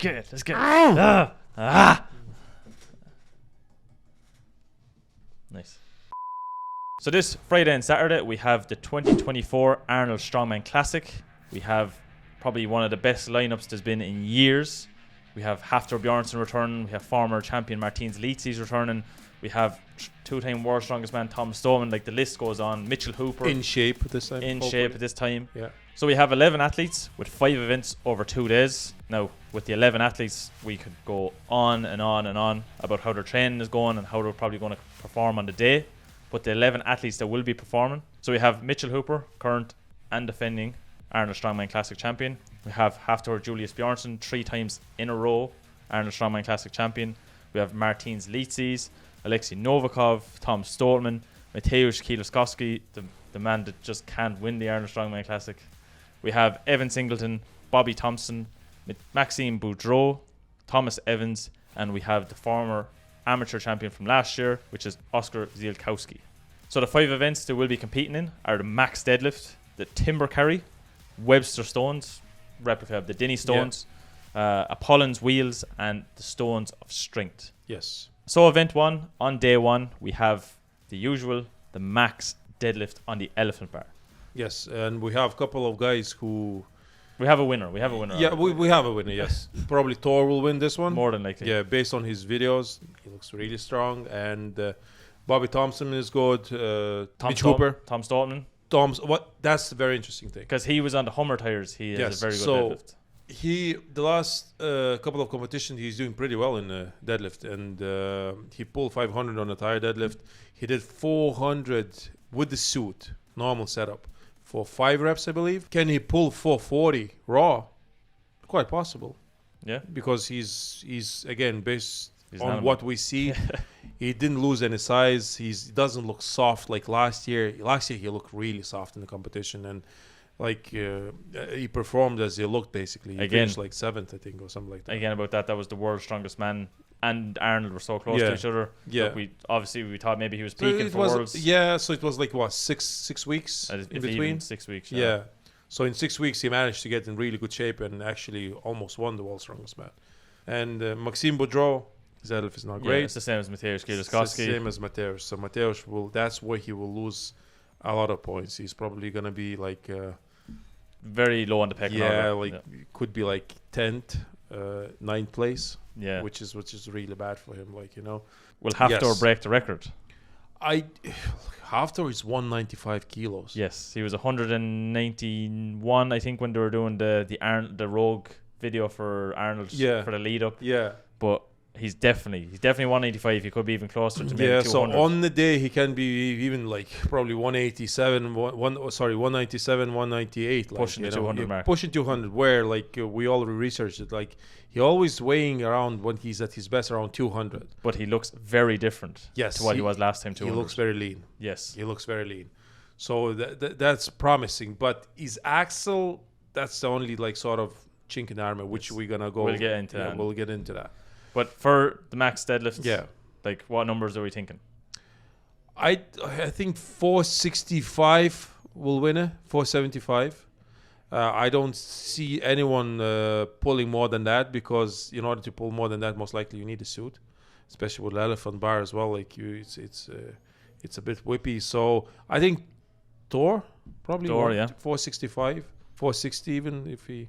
get it. Let's get it. Nice. So this Friday and Saturday, we have the 2024 Arnold Strongman Classic. We have probably one of the best lineups there's been in years. We have Hafthor Bjornsson returning. We have former champion Martins Litzis returning. We have two-time world strongest man Tom Stoneman. Like, the list goes on. Mitchell Hooper. In shape at this time. Yeah. So we have 11 athletes with 5 events over 2 days. Now, with the 11 athletes, we could go on and on and on about how their training is going and how they're probably going to perform on the day. But the 11 athletes that will be performing. So we have Mitchell Hooper, current and defending Arnold Strongman Classic champion. We have Hafthor Julius Bjornsson, 3 times in a row Arnold Strongman Classic champion. We have Martins Litzis, Alexei Novikov, Tom Stoneman, Mateusz Kielowski, the man that just can't win the Arnold Strongman Classic. We have Evan Singleton, Bobby Thompson, Maxime Boudreau, Thomas Evans, and we have the former amateur champion from last year, which is Oskar Zielkowski. So the 5 events they will be competing in are the Max Deadlift, the Timber Carry, Webster Stones, replica of the Denny Stones, Apollon's Wheels, and the Stones of Strength. Yes. So event 1, on day 1, we have the usual, the Max Deadlift on the elephant bar. Yes, and we have a couple of guys who... We have a winner. Yeah, we have a winner, yes. Probably Thor will win this one. More than likely. Yeah, based on his videos, he looks really strong. And Bobby Thompson is good. Mitch Hooper. Tom Stoneman. That's a very interesting thing. Because he was on the Hummer tires. He has a very good deadlift. The last couple of competitions, he's doing pretty well in deadlift. And he pulled 500 on the tire deadlift. He did 400 with the suit, normal setup, for 5 reps, I believe. Can he pull 440 raw? Quite possible. Yeah. Because he's again, based on on what we see, he didn't lose any size. He doesn't look soft like last year. Last year he looked really soft in the competition, and like he performed as he looked basically. He finished like 7th, I think, or something like that. Again, about that was the world's strongest man, and Arnold were so close to each other. Yeah. Look, we thought maybe he was peaking for worlds. Yeah, so it was like what, six weeks in between. 6 weeks. Yeah. So in 6 weeks he managed to get in really good shape and actually almost won the world's strongest man. And Maxime Boudreau, his deadlift is not great. Yeah, it's the same as Mateusz Kielowski. It's the same as Mateusz. So Mateusz that's where he will lose a lot of points. He's probably gonna be like very low on the pecking order. Could be like 10th, 9th place. Yeah, which is really bad for him. Like, you know, will Hafthor break the record? Hafthor is 195 kilos. Yes, he was 191, I think, when they were doing the Rogue video for Arnold for the lead up. Yeah, but he's definitely 185. He could be even closer to maybe 200. So on the day he can be even like probably 187, 197, 198, like, pushing the 200 mark. Pushing 200, where like we already researched it. Like, he always weighing around when he's at his best around 200. But he looks very different to what he was last time. 200. He looks very lean. Yes, he looks very lean. So that's promising. But his axle, that's the only like sort of chink in the armor, which we're gonna go. We'll get into that. We'll get into that. But for the max deadlift, yeah, like what numbers are we thinking? I think 465 will win it. 475. I don't see anyone pulling more than that, because in order to pull more than that, most likely you need a suit, especially with the elephant bar as well. Like it's a bit whippy. So I think Thor probably 465, 460 even if he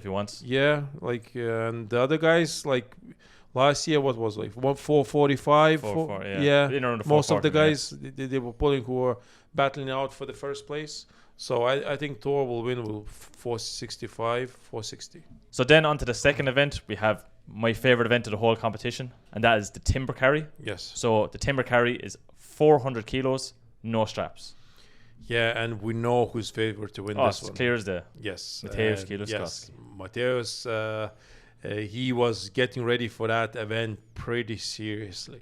wants. Yeah, like and the other guys like. Last year, what was like 445? Yeah. Most of the guys they were pulling who were battling out for the first place. So I think Thor will win with 465, 460. So then on to the second event, we have my favorite event of the whole competition, and that is the timber carry. Yes. So the timber carry is 400 kilos, no straps. Yeah, and we know who's favorite to win this one. Clear as day. Yes. Mateusz Kielowski. Yes, Mateusz. He was getting ready for that event pretty seriously.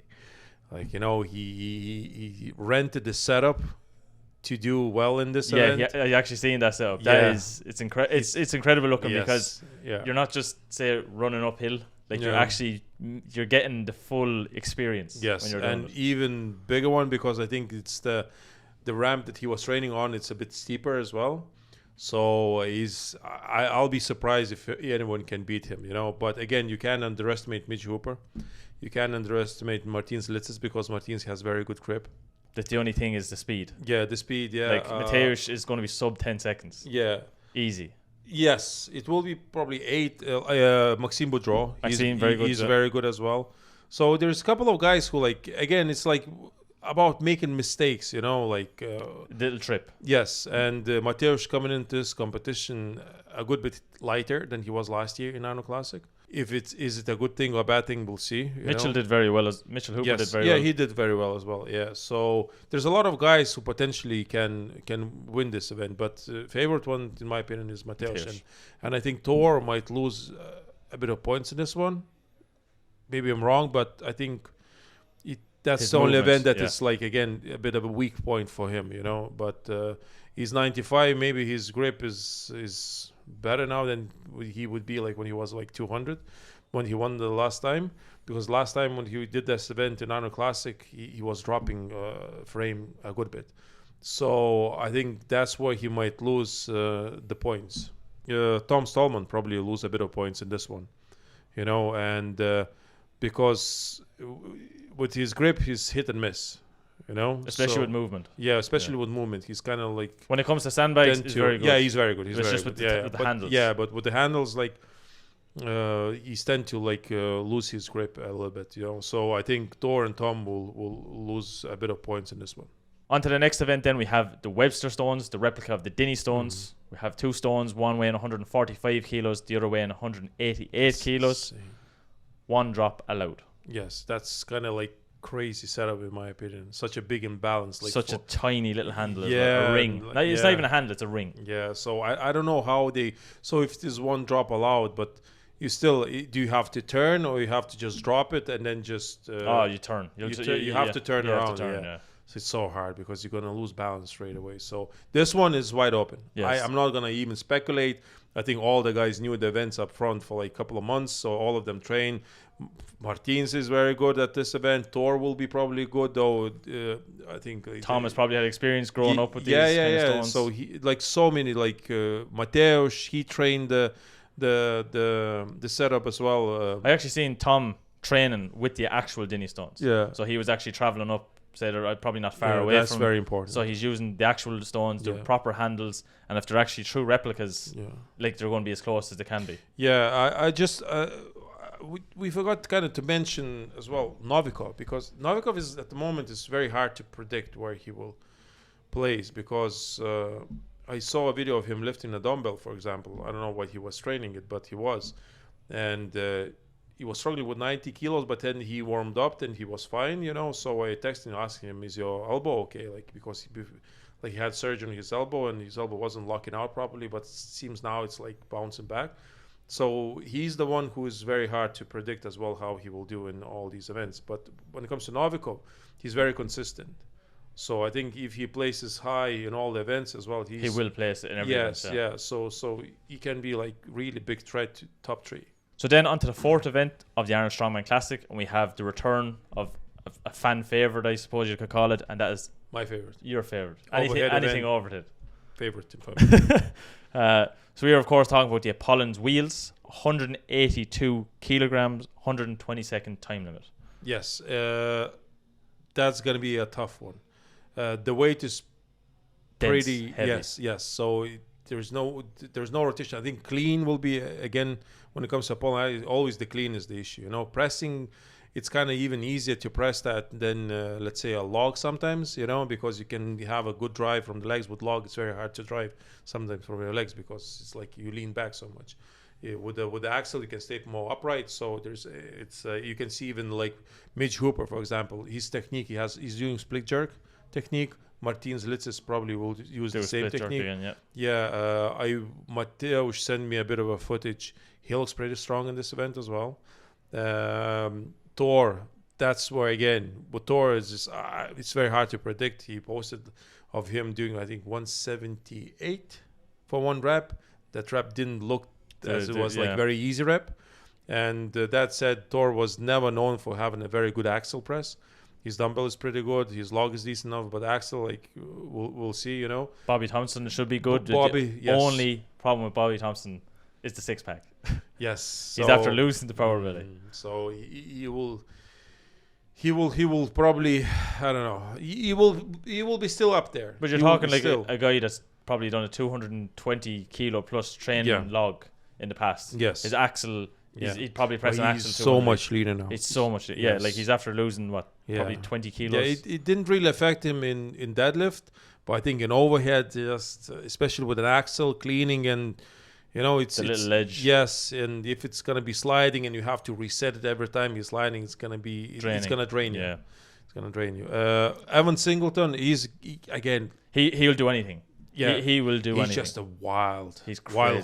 Like, you know, he rented the setup to do well in this event. Yeah, I actually seen that setup. It's incredible looking, because you're not just running uphill. Like you're getting the full experience. Yes, when you're doing and even bigger one, because I think it's the ramp that he was training on. It's a bit steeper as well. So I'll be surprised if anyone can beat him, But again, you can't underestimate Mitch Hooper. You can't underestimate Martins Litzes because Martins has very good grip. That the only thing is the speed. Yeah, the speed, yeah. Like Mateusz is going to be sub 10 seconds. Yeah. Easy. Yes, it will be probably 8. Maxime Boudreau. Maxime, very good. He's very good as well. So there's a couple of guys who, again, it's about making mistakes, Little trip. Yes, and Mateusz coming into this competition a good bit lighter than he was last year in Arnold Classic. Is it a good thing or a bad thing, we'll see. Mitchell did very well. Mitchell Hooper did very well. Yeah, he did very well as well. Yeah, so there's a lot of guys who potentially can win this event, but favorite one, in my opinion, is Mateusz. And I think Thor might lose a bit of points in this one. Maybe I'm wrong, but I think that's his the only event that is again a bit of a weak point for him, But he's 95. Maybe his grip is better now than he would be when he was 200 when he won the last time. Because last time when he did this event in Arnold Classic, he was dropping frame a good bit. So I think that's why he might lose the points. Tom Stallman probably lose a bit of points in this one, and because with his grip, he's hit and miss, especially with movement. Yeah, especially with movement, he's kind of when it comes to sandbags, he's very good. Yeah, he's very good. He's very just good. With the handles. Yeah, but with the handles, he's tend to lose his grip a little bit, So I think Thor and Tom will lose a bit of points in this one. On to the next event, then we have the Webster Stones, the replica of the Dinny Stones. We have 2 stones, one weighing 145 kilos, the other weighing 188 kilos. Insane. 1 drop allowed. Yes, that's kind of crazy setup in my opinion. Such a big imbalance. Such a tiny little handle. Yeah, a ring. It's not even a handle, it's a ring. Yeah, so I don't know how they... So if there's 1 drop allowed, but you still... Do you have to turn or you have to just drop it and then just... you turn. You have to turn around. So it's so hard because you're going to lose balance straight away. So this one is wide open. Yes. I'm not going to even speculate. I think all the guys knew the events up front for a couple of months, so all of them train. Martins is very good at this event. Thor will be probably good, though. I think Thomas probably had experience growing up with these kind of stones. So he so many Mateusz. He trained the setup as well. I actually seen Tom training with the actual Dinny Stones. Yeah. So he was actually traveling up. Say they're probably not far away that's from. very important. So he's using the actual stones, the proper handles, and if they're actually true replicas, they're going to be as close as they can be. Yeah, I just we forgot kind of to mention as well Novikov, because Novikov is at the moment is very hard to predict where he will place, because I saw a video of him lifting a dumbbell, for example. I don't know what he was training it, but he was, and he was struggling with 90 kilos, but then he warmed up and he was fine, So I texted him asking him, is your elbow okay? Because he had surgery on his elbow and his elbow wasn't locking out properly, but it seems now it's bouncing back. So he's the one who is very hard to predict as well how he will do in all these events. But when it comes to Novikov, he's very consistent. So I think if he places high in all the events as well, he will place it in every event. Yes. So he can be really big threat to top 3. So then on to the 4th event of the Arnold Strongman Classic, and we have the return of a fan favourite, I suppose you could call it, and that is... My favourite. Your favourite. Anything over it. Favourite in front. So we are, of course, talking about the Apollon's wheels, 182 kilograms, 120-second time limit. Yes, that's going to be a tough one. The weight is pretty... heavy. Yes. So there's no rotation. I think clean will be, again... When it comes to Apollon, always the clean is the issue. Pressing, it's kind of even easier to press that than, let's say, a log sometimes, because you can have a good drive from the legs. With log, it's very hard to drive sometimes from your legs because it's you lean back so much. With the axle, you can stay more upright. So you can see even Mitch Hooper, for example, his technique, he's doing split jerk technique. Martins Litzes probably will use the same technique. Again, Mateusz sent me a bit of a footage. He looks pretty strong in this event as well. Thor, that's where again, with Thor is just it's very hard to predict. He posted of him doing, I think, 178 for 1 rep. That rep didn't look as it was very easy rep. And that said, Thor was never known for having a very good axle press. His dumbbell is pretty good. His log is decent enough, but axle, like we'll see. You know, Bobby Thompson should be good. Bobby, The yes. only problem with Bobby Thompson is the six pack. Yes, He's after losing the power belly. So he will probably, I don't know. He will be still up there. But you're talking like a guy that's probably done a 220 kilo plus training log in the past. Yes, his axle. He'd probably press an axle. He's so much leaner now. It's so much. Yeah, like he's after losing probably 20 kilos. Yeah, it didn't really affect him in deadlift, but I think in overhead, just especially with an axle cleaning and it's a little ledge. Yes, and if it's gonna be sliding and you have to reset it every time you're sliding, it's gonna be draining. It's gonna drain you. Yeah, it's gonna drain you. Evan Singleton, he'll do anything. Yeah, he will do anything. He's just a wild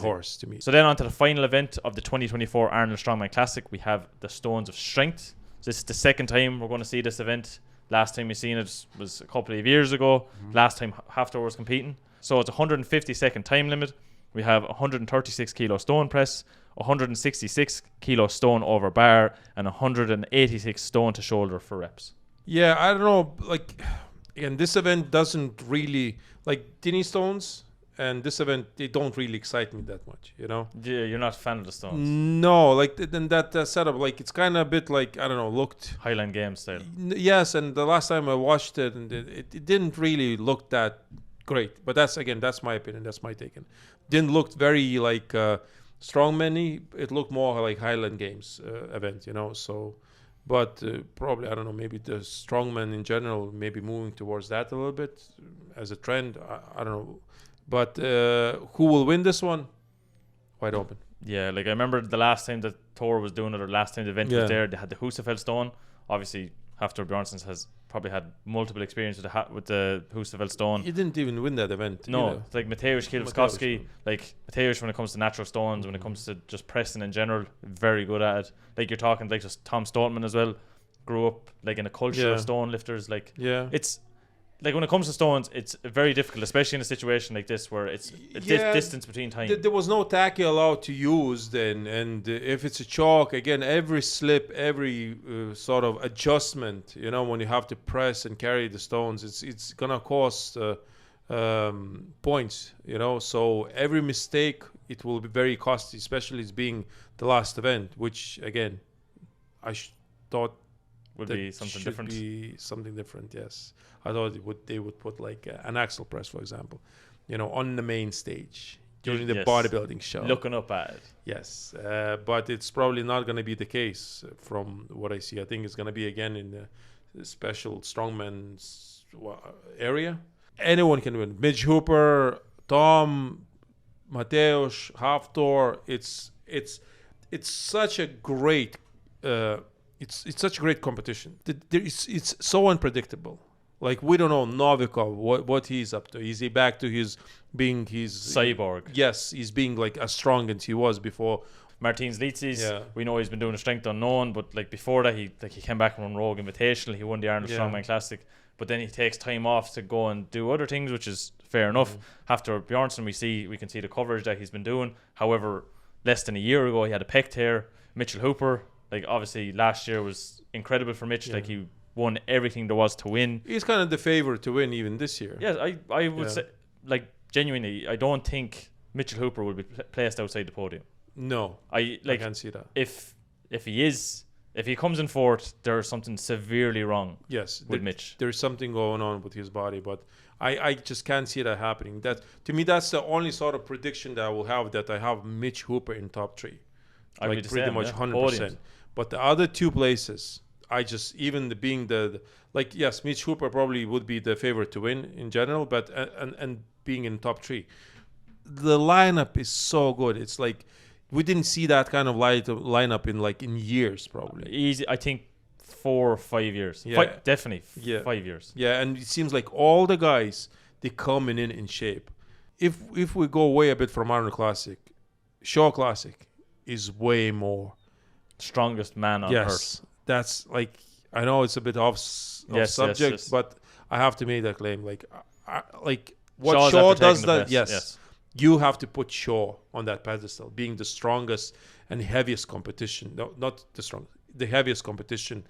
horse to me. So then on to the final event of the 2024 Arnold Strongman Classic, we have the Stones of Strength. So this is the second time we're going to see this event. Last time we seen it was a couple of years ago. Last time Haftor was competing. So it's a 150-second time limit. We have 136 kilo stone press, 166 kilo stone over bar, and 186 stone to shoulder for reps. Yeah, I don't know. Like, again, this event doesn't really like Tinny Stones, and this event they don't really excite me that much. Yeah, you're not a fan of the Stones. No, like then that setup, like it's kind of a bit like I don't know, looked Highland Games style. Yes, and the last time I watched it, and it didn't really look that great. But that's my opinion. That's my take. Didn't look very like strongman-y. It looked more like Highland Games event, So, but probably I don't know. Maybe the strongman in general, maybe moving towards that a little bit as a trend. I don't know. But who will win this one? Wide open. Yeah, like I remember the last time that Thor was doing it, or last time the event was there, they had the Husafell stone. Obviously, Haftor Bjornsson has probably had multiple experience with the Husafell stone. He didn't even win that event. No, either. like Mateusz Kielskowski, like Mateusz when it comes to natural stones, when it comes to just pressing in general, very good at it. Like you're talking like just Tom Stoltman as well, grew up like in a culture of stone lifters. Like it's like when it comes to stones, it's very difficult, especially in a situation like this where it's a distance between time. There was no tacky allowed to use then, and if it's a chalk, again, every slip, every sort of adjustment, when you have to press and carry the stones, it's gonna cost points, So every mistake, it will be very costly, especially as being the last event, which again, I thought would be something different. Be something different, yes. I thought they would put like an axle press, for example, on the main stage during the bodybuilding show. Looking up at it. Yes, but it's probably not going to be the case from what I see. I think it's going to be again in the special strongman area. Anyone can win. Midge Hooper, Tom, Mateusz, Haftor. It's such a great. It's such a great competition. It's so unpredictable. Like we don't know Novikov what he's up to. Is he back to his cyborg? Yes, he's being like as strong as he was before. Martins Litzis, we know he's been doing a strength unknown, but like before that he came back from Rogue Invitational. He won the Arnold Strongman Classic, but then he takes time off to go and do other things, which is fair enough. After Bjornsson, we can see the coverage that he's been doing. However, less than a year ago he had a pec tear. Mitchell Hooper, like obviously last year was incredible for Mitch. Like he won everything there was to win. He's kind of the favorite to win even this year. Yes, I would say, like genuinely, I don't think Mitchell Hooper will be placed outside the podium. No, I can't see that. If he comes in fourth, there's something severely wrong. Yes, with Mitch. There's something going on with his body, but I just can't see that happening. That to me, that's the only sort of prediction that I will have. That I have Mitch Hooper in top 3, like pretty much 100%. But the other two places, I just being yes, Mitch Hooper probably would be the favorite to win in general, but and being in top 3, the lineup is so good. It's like we didn't see that kind of lineup in years, probably. Easy, I think 4 or 5 years. Yeah, definitely 5 years. Yeah, and it seems like all the guys they coming in shape. If we go way a bit from Arnold Classic, Shaw Classic is way more strongest man on earth. That's like I know it's a bit off subject, but I have to make that claim. Like what Shaw does that. Yes. You have to put Shaw on that pedestal, being the strongest and heaviest competition. No, not the strongest, the heaviest competition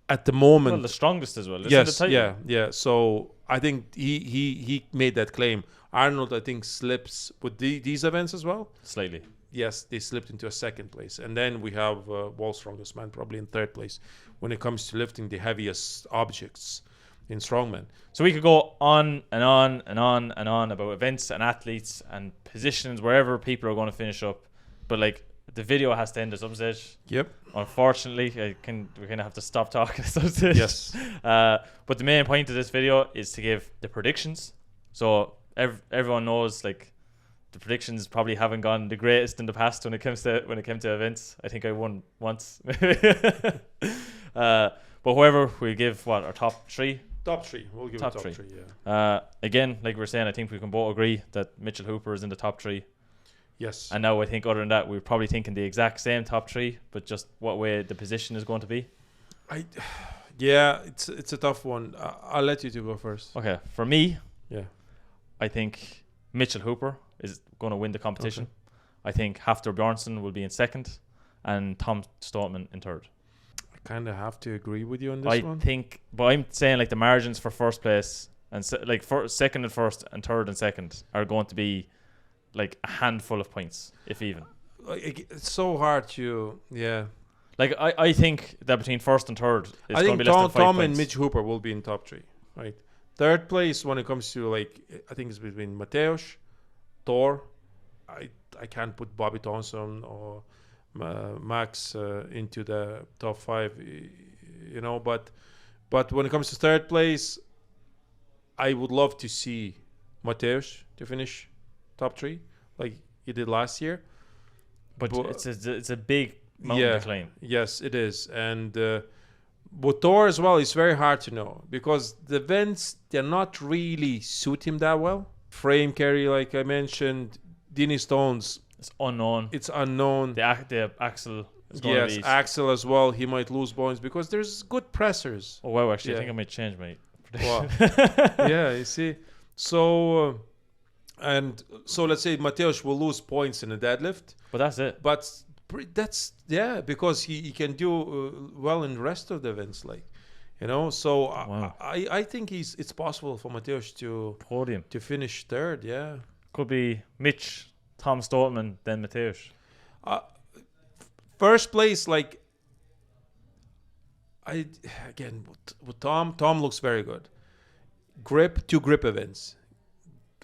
at the moment. Well, the strongest as well. Yes, yeah. So I think he made that claim. Arnold, I think, slips with these events as well. Slightly. Yes, they slipped into a second place. And then we have World's Strongest Man probably in third place when it comes to lifting the heaviest objects in strongman. So we could go on and on and on and on about events and athletes and positions wherever people are going to finish up. But like the video has to end at some stage. Yep. Unfortunately, we're going to have to stop talking at some stage. Yes. But the main point of this video is to give the predictions. So everyone knows like the predictions probably haven't gone the greatest in the past when it came to events. I think I won once. But whoever we give our top three. Top three. We'll give top it top three, yeah. Again, like we were saying, I think we can both agree that Mitchell Hooper is in the top three. Yes. And now I think other than that, we're probably thinking the exact same top three, but just what way the position is going to be. Yeah, it's a tough one. I'll let you two go first. Okay, for me, yeah, I think Mitchell Hooper is going to win the competition. Okay. I think Hafthor Bjornsson will be in second, and Tom Stoutman in third. I kind of have to agree with you on this one. I think, but I'm saying like the margins for first place and for second and first and third and second are going to be like a handful of points, if even. It's so hard to, yeah. Like I think that between first and third, it's I going to think be less than 5 Tom points. and Mitch Hooper will be in top three, right? Third place when it comes to like, I think it's between Mateusz, Thor. I can't put Bobby Thompson or Max into the top 5, you know. But when it comes to third place, I would love to see Mateusz to finish top 3 like he did last year. But it's a big mountain to climb. Yes, it is. And with Thor as well, it's very hard to know because the events, they're not really suit him that well. Frame carry, like I mentioned, Dini Stones. It's unknown. It's unknown. The axle is going to be... Yes, axle as well. He might lose points because there's good pressers. Oh, wow, actually, I think I might change my prediction. Wow. Yeah, you see. So, let's say Mateusz will lose points in the deadlift. But that's it. But that's, because he can do well in the rest of the events, like, you know. So wow. I think it's possible for Mateusz to podium to finish third. Yeah, could be Mitch, Tom Stoutman, then Mateusz. First place, like with Tom looks very good. Two grip events.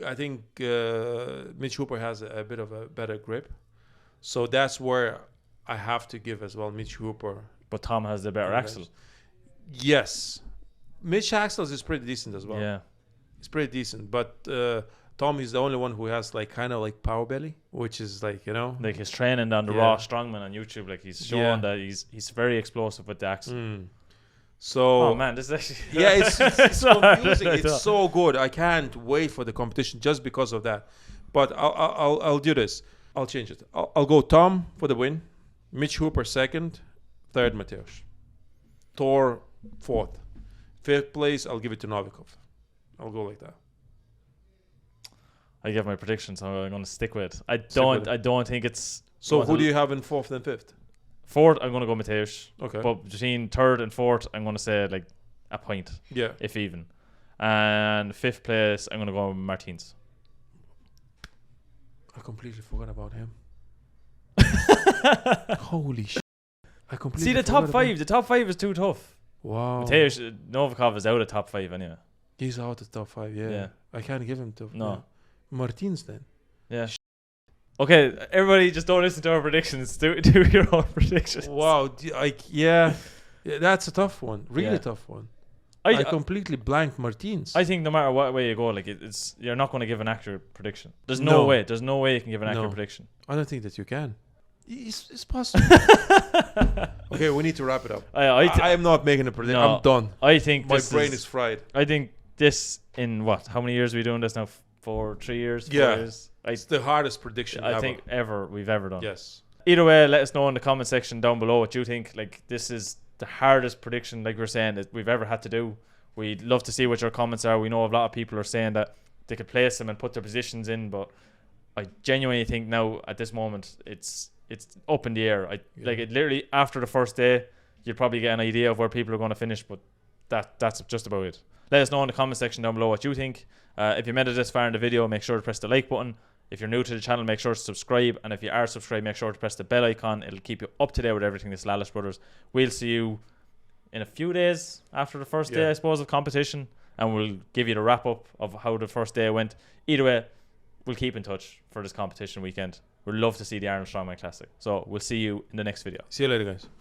I think Mitch Hooper has a bit of a better grip. So that's where I have to give as well Mitch Hooper. But Tom has the better axle. Yes. Mitch axles is pretty decent as well. Yeah. It's pretty decent. But Tom is the only one who has like kind of like power belly, which is like, you know. Like his training on the Raw Strongman on YouTube, like he's showing that he's very explosive with the axle. So, oh man, this is actually it's confusing. It's so good. I can't wait for the competition just because of that. But I'll do this. I'll change it. I'll go Tom for the win, Mitch Hooper second, third Mateusz, Thor fourth, fifth place I'll give it to Novikov. I'll go like that. I give my prediction, so I'm going to stick with it. I don't think it's. So who do you have in fourth and fifth? Fourth, I'm going to go Mateusz. Okay. But between third and fourth, I'm going to say like a point. Yeah. If even. And fifth place, I'm going to go Martins. I completely forgot about him. Holy shit. I completely See, the top 5. The top 5 is too tough. Wow. Mateusz, Novikov is out of top 5 anyway. He's out of top 5, yeah. I can't give him top. No. Yeah. Martins then. Yeah. Okay, everybody just don't listen to our predictions. Do your own predictions. Wow. Yeah, that's a tough one. Really tough one. I completely blanked Martins. I think no matter what way you go, like it's you're not going to give an accurate prediction. There's no way. There's no way you can give an accurate prediction. I don't think that you can. It's possible. Okay, we need to wrap it up. I am not making a prediction. No, I'm done. I think my brain is fried. I think this in what? How many years are we doing this now? 3 years? 4 years? It's the hardest prediction I think we've ever done. Yes. Either way, let us know in the comment section down below what you think. Like, this is the hardest prediction, like we're saying, that we've ever had to do. We'd love to see what your comments are. We know a lot of people are saying that they could place them and put their positions in, but I genuinely think now at this moment it's up in the air. Like, it literally after the first day, you'll probably get an idea of where people are going to finish, but that's just about it. Let us know in the comment section down below what you think. If you made it this far in the video, make sure to press the like button. If you're new to the channel, make sure to subscribe, and if you are subscribed, make sure to press the bell icon. It'll keep you up to date with everything this Lalas Brothers. We'll see you in a few days after the first day, I suppose, of competition, and we'll give you the wrap up of how the first day went. Either way, we'll keep in touch for this competition weekend. We'd love to see the Arnold Strongman Classic. So we'll see you in the next video. See you later, guys.